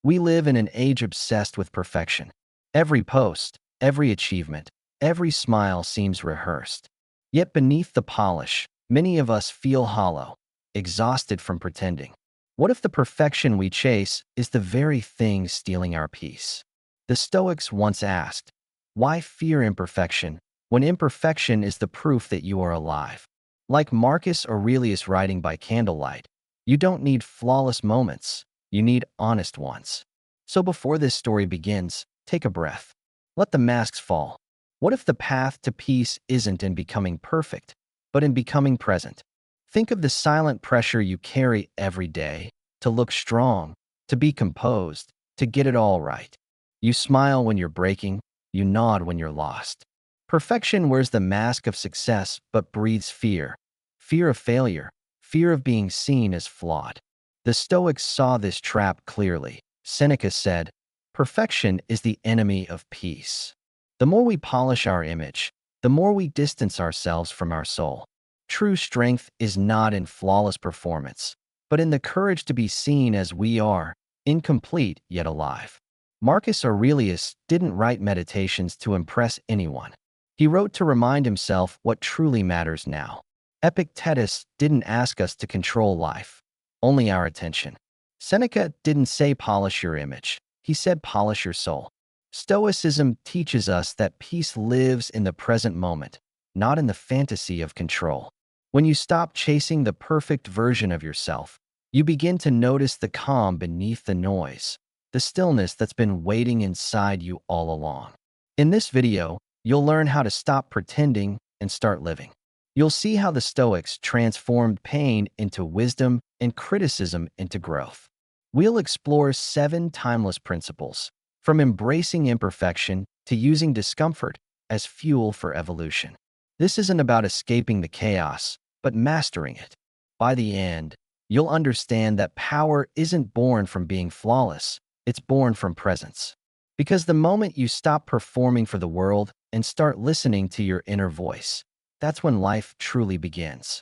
We live in an age obsessed with perfection. Every post, every achievement, every smile seems rehearsed. Yet beneath the polish, many of us feel hollow, exhausted from pretending. What if the perfection we chase is the very thing stealing our peace? The Stoics once asked, why fear imperfection when imperfection is the proof that you are alive? Like Marcus Aurelius writing by candlelight, you don't need flawless moments, you need honest ones. So before this story begins, take a breath. Let the masks fall. What if the path to peace isn't in becoming perfect, but in becoming present? Think of the silent pressure you carry every day to look strong, to be composed, to get it all right. You smile when you're breaking, you nod when you're lost. Perfection wears the mask of success but breathes fear. Fear of failure, fear of being seen as flawed. The Stoics saw this trap clearly. Seneca said, perfection is the enemy of peace. The more we polish our image, the more we distance ourselves from our soul. True strength is not in flawless performance, but in the courage to be seen as we are, incomplete yet alive. Marcus Aurelius didn't write meditations to impress anyone. He wrote to remind himself what truly matters now. Epictetus didn't ask us to control life, only our attention. Seneca didn't say polish your image, he said polish your soul. Stoicism teaches us that peace lives in the present moment, not in the fantasy of control. When you stop chasing the perfect version of yourself, you begin to notice the calm beneath the noise, the stillness that's been waiting inside you all along. In this video, you'll learn how to stop pretending and start living. You'll see how the Stoics transformed pain into wisdom and criticism into growth. We'll explore 7 timeless principles, from embracing imperfection to using discomfort as fuel for evolution. This isn't about escaping the chaos, but mastering it. By the end, you'll understand that power isn't born from being flawless, it's born from presence. Because the moment you stop performing for the world and start listening to your inner voice, that's when life truly begins.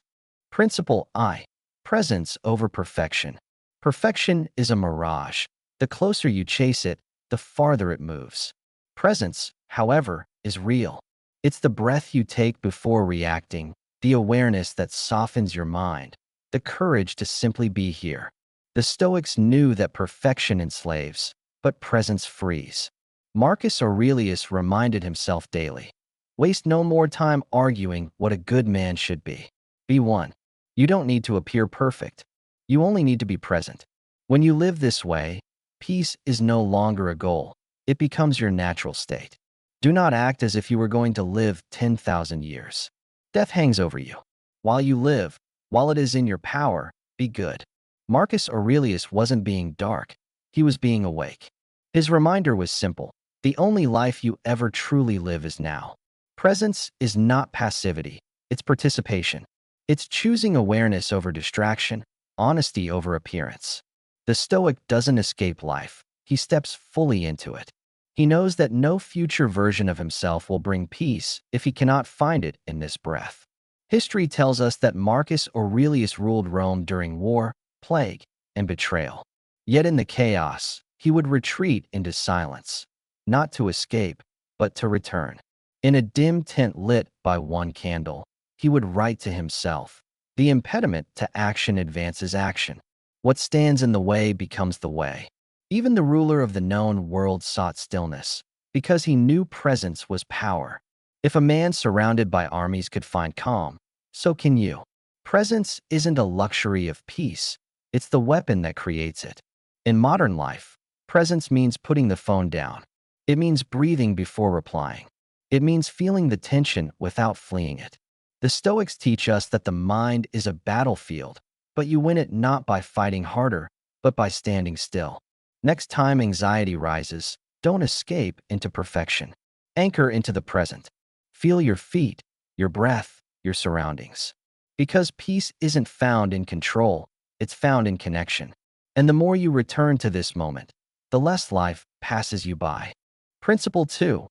Principle I. Presence over perfection. Perfection is a mirage. The closer you chase it, the farther it moves. Presence, however, is real. It's the breath you take before reacting, the awareness that softens your mind, the courage to simply be here. The Stoics knew that perfection enslaves, but presence frees. Marcus Aurelius reminded himself daily, waste no more time arguing what a good man should be. Be one. You don't need to appear perfect. You only need to be present. When you live this way, peace is no longer a goal. It becomes your natural state. Do not act as if you were going to live 10,000 years. Death hangs over you. While you live, while it is in your power, be good. Marcus Aurelius wasn't being dark. He was being awake. His reminder was simple. The only life you ever truly live is now. Presence is not passivity. It's participation. It's choosing awareness over distraction, honesty over appearance. The Stoic doesn't escape life. He steps fully into it. He knows that no future version of himself will bring peace if he cannot find it in this breath. History tells us that Marcus Aurelius ruled Rome during war, plague, and betrayal. Yet in the chaos, he would retreat into silence, not to escape, but to return. In a dim tent lit by one candle, he would write to himself, "The impediment to action advances action. What stands in the way becomes the way." Even the ruler of the known world sought stillness, because he knew presence was power. If a man surrounded by armies could find calm, so can you. Presence isn't a luxury of peace, it's the weapon that creates it. In modern life, presence means putting the phone down. It means breathing before replying. It means feeling the tension without fleeing it. The Stoics teach us that the mind is a battlefield, but you win it not by fighting harder, but by standing still. Next time anxiety rises, don't escape into perfection. Anchor into the present. Feel your feet, your breath, your surroundings. Because peace isn't found in control, it's found in connection. And the more you return to this moment, the less life passes you by. Principle 2.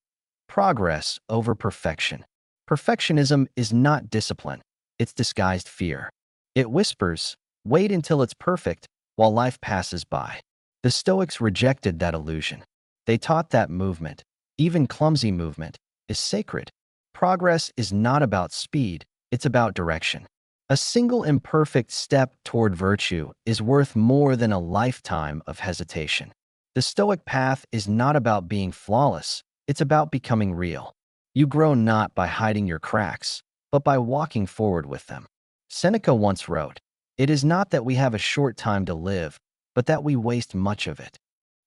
Progress over perfection. Perfectionism is not discipline, it's disguised fear. It whispers, wait until it's perfect, while life passes by. The Stoics rejected that illusion. They taught that movement, even clumsy movement, is sacred. Progress is not about speed, it's about direction. A single imperfect step toward virtue is worth more than a lifetime of hesitation. The Stoic path is not about being flawless, it's about becoming real. You grow not by hiding your cracks, but by walking forward with them. Seneca once wrote, "It is not that we have a short time to live, but that we waste much of it."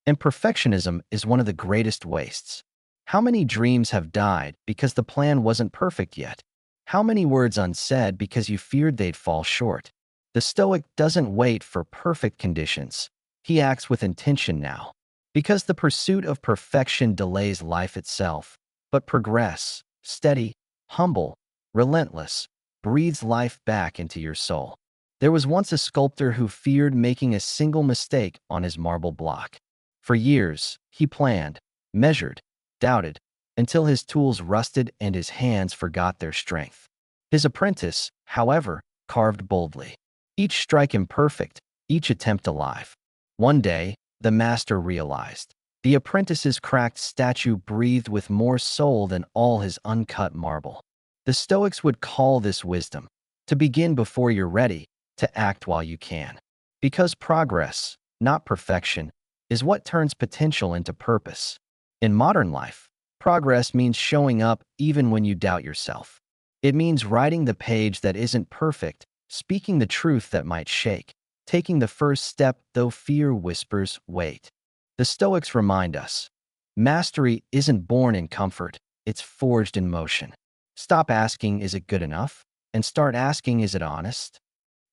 And perfectionism is one of the greatest wastes. How many dreams have died because the plan wasn't perfect yet? How many words unsaid because you feared they'd fall short? The Stoic doesn't wait for perfect conditions. He acts with intention now. Because the pursuit of perfection delays life itself, but progress, steady, humble, relentless, breathes life back into your soul. There was once a sculptor who feared making a single mistake on his marble block. For years, he planned, measured, doubted, until his tools rusted and his hands forgot their strength. His apprentice, however, carved boldly. Each strike imperfect, each attempt alive. One day, the master realized. The apprentice's cracked statue breathed with more soul than all his uncut marble. The Stoics would call this wisdom, to begin before you're ready, to act while you can. Because progress, not perfection, is what turns potential into purpose. In modern life, progress means showing up even when you doubt yourself. It means writing the page that isn't perfect, speaking the truth that might shake, taking the first step though fear whispers, wait. The Stoics remind us, mastery isn't born in comfort, it's forged in motion. Stop asking, is it good enough? And start asking, is it honest?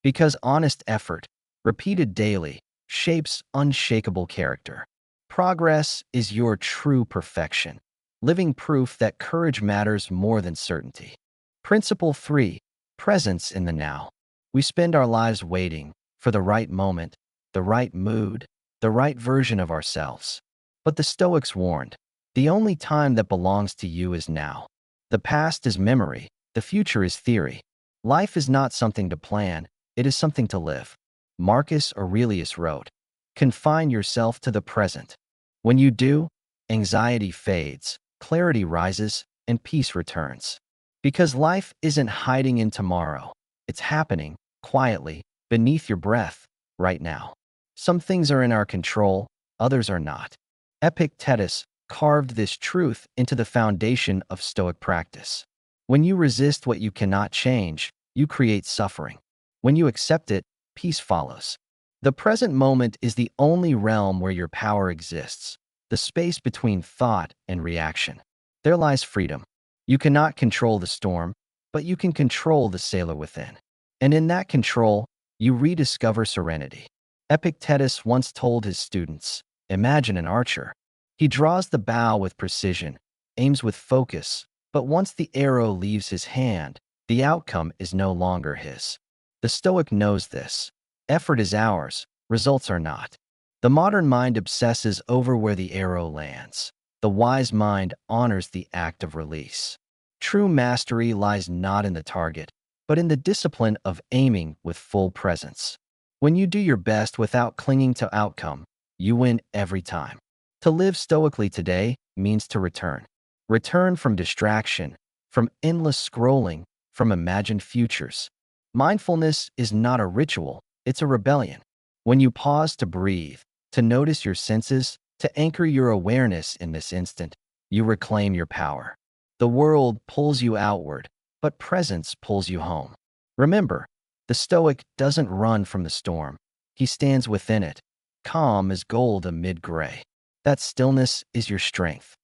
Because honest effort, repeated daily, shapes unshakable character. Progress is your true perfection, living proof that courage matters more than certainty. Principle 3. Presence in the now. We spend our lives waiting for the right moment, the right mood, the right version of ourselves. But the Stoics warned, the only time that belongs to you is now. The past is memory, the future is theory. Life is not something to plan, it is something to live. Marcus Aurelius wrote, confine yourself to the present. When you do, anxiety fades, clarity rises, and peace returns. Because life isn't hiding in tomorrow, it's happening, quietly, beneath your breath, right now. Some things are in our control, others are not. Epictetus carved this truth into the foundation of Stoic practice. When you resist what you cannot change, you create suffering. When you accept it, peace follows. The present moment is the only realm where your power exists, the space between thought and reaction. There lies freedom. You cannot control the storm, but you can control the sailor within. And in that control, you rediscover serenity. Epictetus once told his students, imagine an archer. He draws the bow with precision, aims with focus, but once the arrow leaves his hand, the outcome is no longer his. The Stoic knows this. Effort is ours, results are not. The modern mind obsesses over where the arrow lands. The wise mind honors the act of release. True mastery lies not in the target, but in the discipline of aiming with full presence. When you do your best without clinging to outcome, you win every time. To live stoically today means to return. Return from distraction, from endless scrolling, from imagined futures. Mindfulness is not a ritual, it's a rebellion. When you pause to breathe, to notice your senses, to anchor your awareness in this instant, you reclaim your power. The world pulls you outward, but presence pulls you home. Remember, the Stoic doesn't run from the storm. He stands within it, calm as gold amid gray. That stillness is your strength.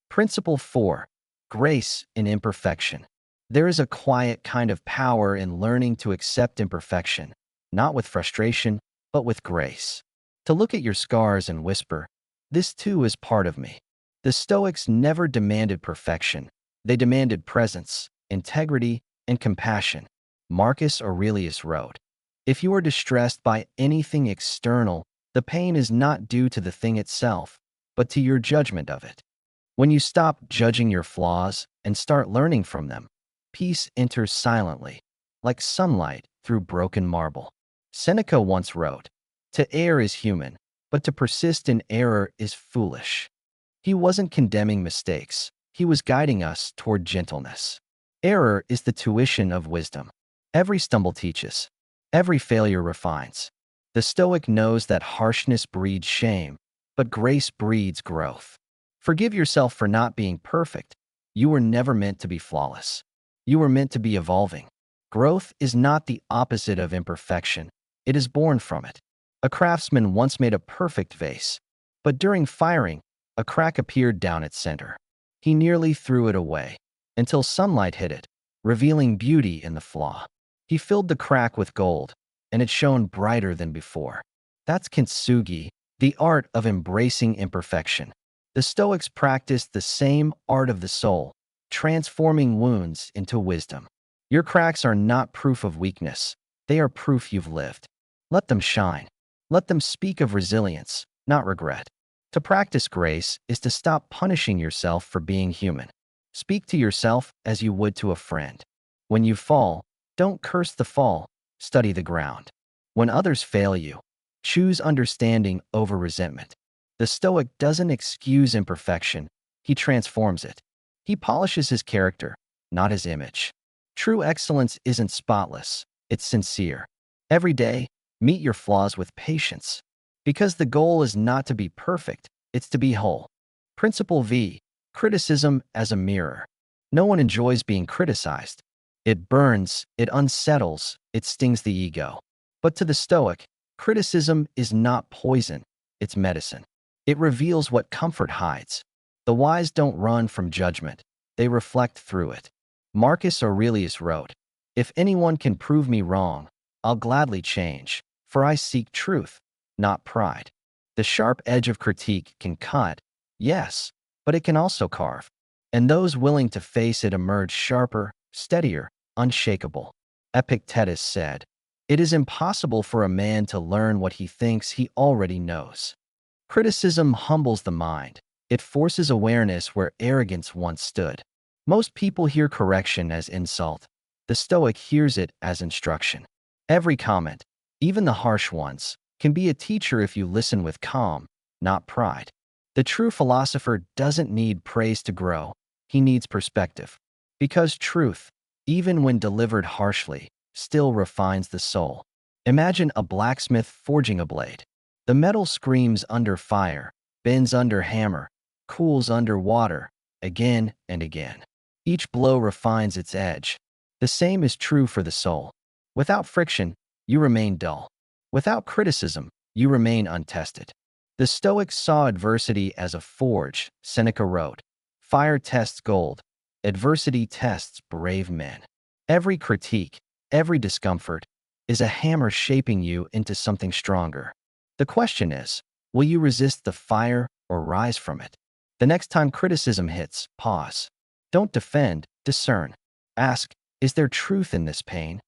Principle 4. Grace in imperfection. There is a quiet kind of power in learning to accept imperfection, not with frustration, but with grace. To look at your scars and whisper, this too is part of me. The Stoics never demanded perfection. They demanded presence, integrity, and compassion. Marcus Aurelius wrote, if you are distressed by anything external, the pain is not due to the thing itself, but to your judgment of it. When you stop judging your flaws and start learning from them, peace enters silently, like sunlight through broken marble. Seneca once wrote, to err is human, but to persist in error is foolish. He wasn't condemning mistakes. He was guiding us toward gentleness. Error is the tuition of wisdom. Every stumble teaches. Every failure refines. The Stoic knows that harshness breeds shame, but grace breeds growth. Forgive yourself for not being perfect. You were never meant to be flawless. You were meant to be evolving. Growth is not the opposite of imperfection. It is born from it. A craftsman once made a perfect vase, but during firing, a crack appeared down its center. He nearly threw it away until sunlight hit it, revealing beauty in the flaw. He filled the crack with gold, and it shone brighter than before. That's kintsugi, the art of embracing imperfection. The Stoics practiced the same art of the soul, transforming wounds into wisdom. Your cracks are not proof of weakness. They are proof you've lived. Let them shine. Let them speak of resilience, not regret. To practice grace is to stop punishing yourself for being human. Speak to yourself as you would to a friend. When you fall, don't curse the fall, study the ground. When others fail you, choose understanding over resentment. The Stoic doesn't excuse imperfection, he transforms it. He polishes his character, not his image. True excellence isn't spotless, it's sincere. Every day, meet your flaws with patience. Because the goal is not to be perfect, it's to be whole. Principle V. Criticism as a mirror. No one enjoys being criticized. It burns, it unsettles, it stings the ego. But to the Stoic, criticism is not poison, it's medicine. It reveals what comfort hides. The wise don't run from judgment, they reflect through it. Marcus Aurelius wrote, "If anyone can prove me wrong, I'll gladly change, for I seek truth, not pride." The sharp edge of critique can cut, yes, but it can also carve. And those willing to face it emerge sharper, steadier, unshakable. Epictetus said, "It is impossible for a man to learn what he thinks he already knows." Criticism humbles the mind. It forces awareness where arrogance once stood. Most people hear correction as insult. The Stoic hears it as instruction. Every comment, even the harsh ones, can be a teacher if you listen with calm, not pride. The true philosopher doesn't need praise to grow. He needs perspective. Because truth, even when delivered harshly, still refines the soul. Imagine a blacksmith forging a blade. The metal screams under fire, bends under hammer, cools under water, again and again. Each blow refines its edge. The same is true for the soul. Without friction, you remain dull. Without criticism, you remain untested. The Stoics saw adversity as a forge. Seneca wrote, "Fire tests gold. Adversity tests brave men." Every critique, every discomfort, is a hammer shaping you into something stronger. The question is, will you resist the fire or rise from it? The next time criticism hits, pause. Don't defend, discern. Ask, is there truth in this pain?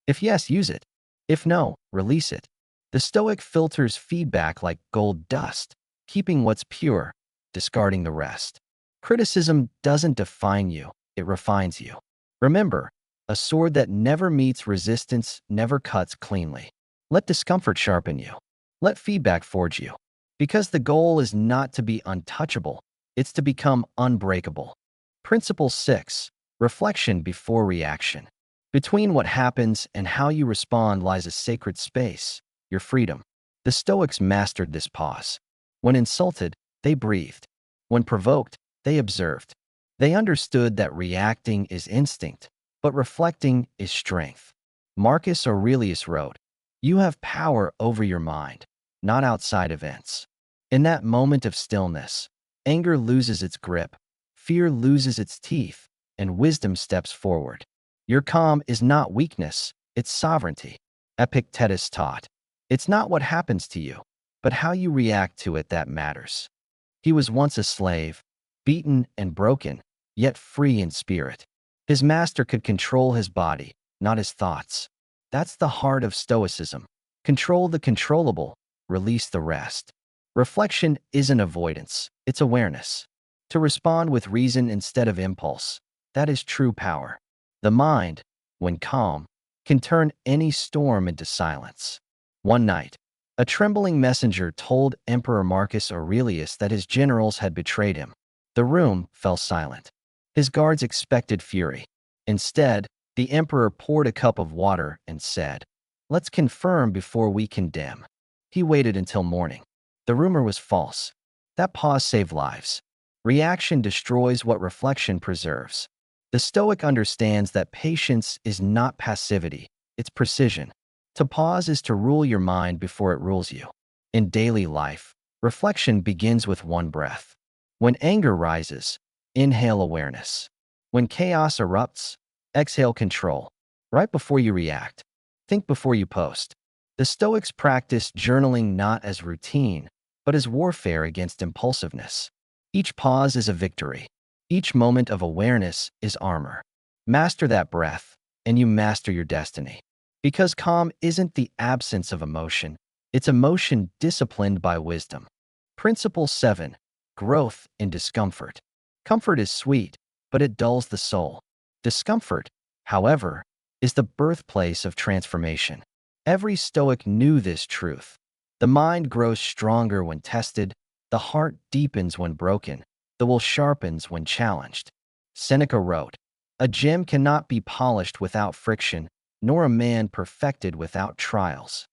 If yes, use it. If no, release it. The Stoic filters feedback like gold dust, keeping what's pure, discarding the rest. Criticism doesn't define you, it refines you. Remember, a sword that never meets resistance never cuts cleanly. Let discomfort sharpen you. Let feedback forge you. Because the goal is not to be untouchable, it's to become unbreakable. Principle 6. Reflection before reaction. Between what happens and how you respond lies a sacred space, your freedom. The Stoics mastered this pause. When insulted, they breathed. When provoked, they observed. They understood that reacting is instinct, but reflecting is strength. Marcus Aurelius wrote, "You have power over your mind, not outside events." In that moment of stillness, anger loses its grip, fear loses its teeth, and wisdom steps forward. Your calm is not weakness, it's sovereignty. Epictetus taught, "It's not what happens to you, but how you react to it that matters." He was once a slave, beaten and broken, yet free in spirit. His master could control his body, not his thoughts. That's the heart of Stoicism. Control the controllable, release the rest. Reflection isn't avoidance, it's awareness. To respond with reason instead of impulse, that is true power. The mind, when calm, can turn any storm into silence. One night, A trembling messenger told Emperor Marcus Aurelius that his generals had betrayed him. The room fell silent. His guards expected fury. Instead, the emperor poured a cup of water and said, "Let's confirm before we condemn." He waited until morning. The rumor was false. That pause saved lives. Reaction destroys what reflection preserves. The Stoic understands that patience is not passivity, it's precision. To pause is to rule your mind before it rules you. In daily life, reflection begins with one breath. When anger rises, inhale awareness. When chaos erupts, exhale control. Right before you react, think before you post. The Stoics practiced journaling not as routine, but as warfare against impulsiveness. Each pause is a victory. Each moment of awareness is armor. Master that breath, and you master your destiny. Because calm isn't the absence of emotion, it's emotion disciplined by wisdom. Principle 7. Growth in discomfort. Comfort is sweet, but it dulls the soul. Discomfort, however, is the birthplace of transformation. Every Stoic knew this truth. The mind grows stronger when tested, the heart deepens when broken, the will sharpens when challenged. Seneca wrote, "A gem cannot be polished without friction, nor a man perfected without trials."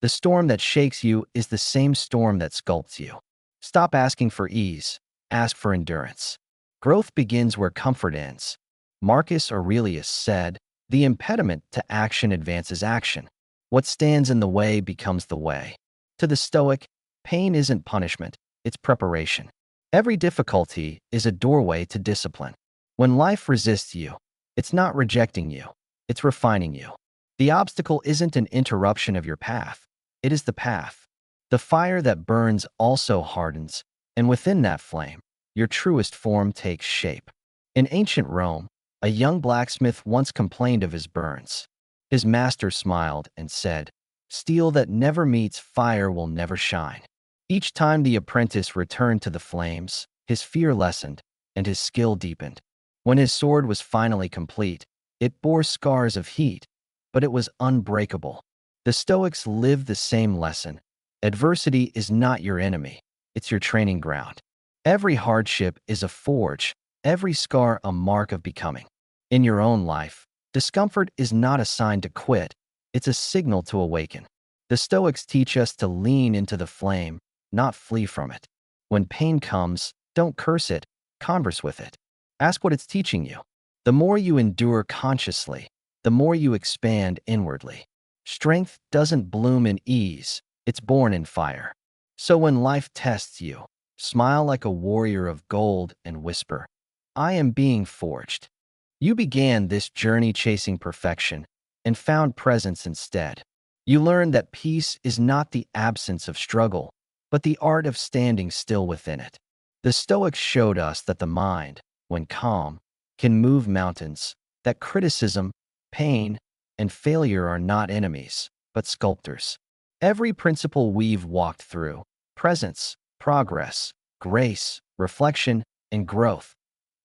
The storm that shakes you is the same storm that sculpts you. Stop asking for ease, ask for endurance. Growth begins where comfort ends. Marcus Aurelius said, "The impediment to action advances action. What stands in the way becomes the way." To the Stoic, pain isn't punishment, it's preparation. Every difficulty is a doorway to discipline. When life resists you, it's not rejecting you, it's refining you. The obstacle isn't an interruption of your path, it is the path. The fire that burns also hardens, and within that flame, your truest form takes shape. In ancient Rome, a young blacksmith once complained of his burns. His master smiled and said, "Steel that never meets fire will never shine." Each time the apprentice returned to the flames, his fear lessened and his skill deepened. When his sword was finally complete, it bore scars of heat, but it was unbreakable. The Stoics lived the same lesson. Adversity is not your enemy, it's your training ground. Every hardship is a forge, every scar a mark of becoming. In your own life, discomfort is not a sign to quit, it's a signal to awaken. The Stoics teach us to lean into the flame, not flee from it. When pain comes, don't curse it, converse with it. Ask what it's teaching you. The more you endure consciously, the more you expand inwardly. Strength doesn't bloom in ease, it's born in fire. So when life tests you, smile like a warrior of gold and whisper, "I am being forged." You began this journey chasing perfection and found presence instead. You learned that peace is not the absence of struggle, but the art of standing still within it. The Stoics showed us that the mind, when calm, can move mountains, that criticism, pain, and failure are not enemies, but sculptors. Every principle we've walked through, presence, progress, grace, reflection, and growth,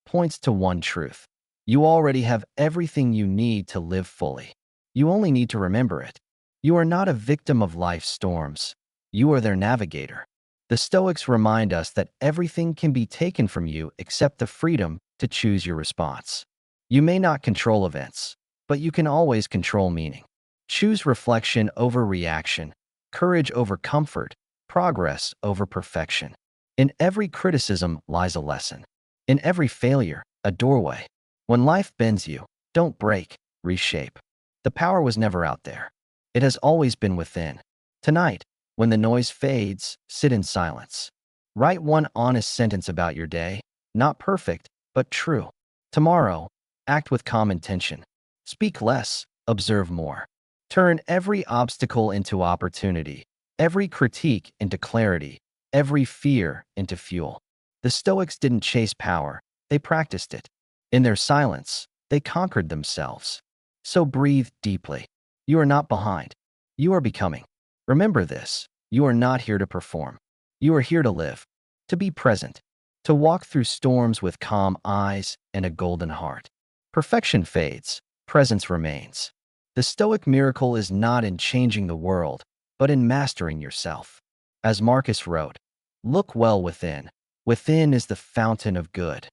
points to one truth. You already have everything you need to live fully. You only need to remember it. You are not a victim of life's storms. You are their navigator. The Stoics remind us that everything can be taken from you except the freedom to choose your response. You may not control events, but you can always control meaning. Choose reflection over reaction, courage over comfort, progress over perfection. In every criticism lies a lesson. In every failure, a doorway. When life bends you, don't break, reshape. The power was never out there. It has always been within. Tonight, when the noise fades, sit in silence. Write one honest sentence about your day, not perfect, but true. Tomorrow, act with calm intention. Speak less, observe more. Turn every obstacle into opportunity, every critique into clarity, every fear into fuel. The Stoics didn't chase power, they practiced it. In their silence, they conquered themselves. So breathe deeply. You are not behind. You are becoming. Remember this, you are not here to perform. You are here to live, to be present, to walk through storms with calm eyes and a golden heart. Perfection fades, presence remains. The Stoic miracle is not in changing the world, but in mastering yourself. As Marcus wrote, look well within. Within is the fountain of good.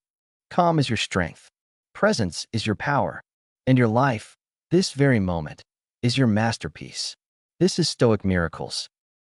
Calm is your strength. Presence is your power. And your life, this very moment, is your masterpiece. This is Stoic Miracles.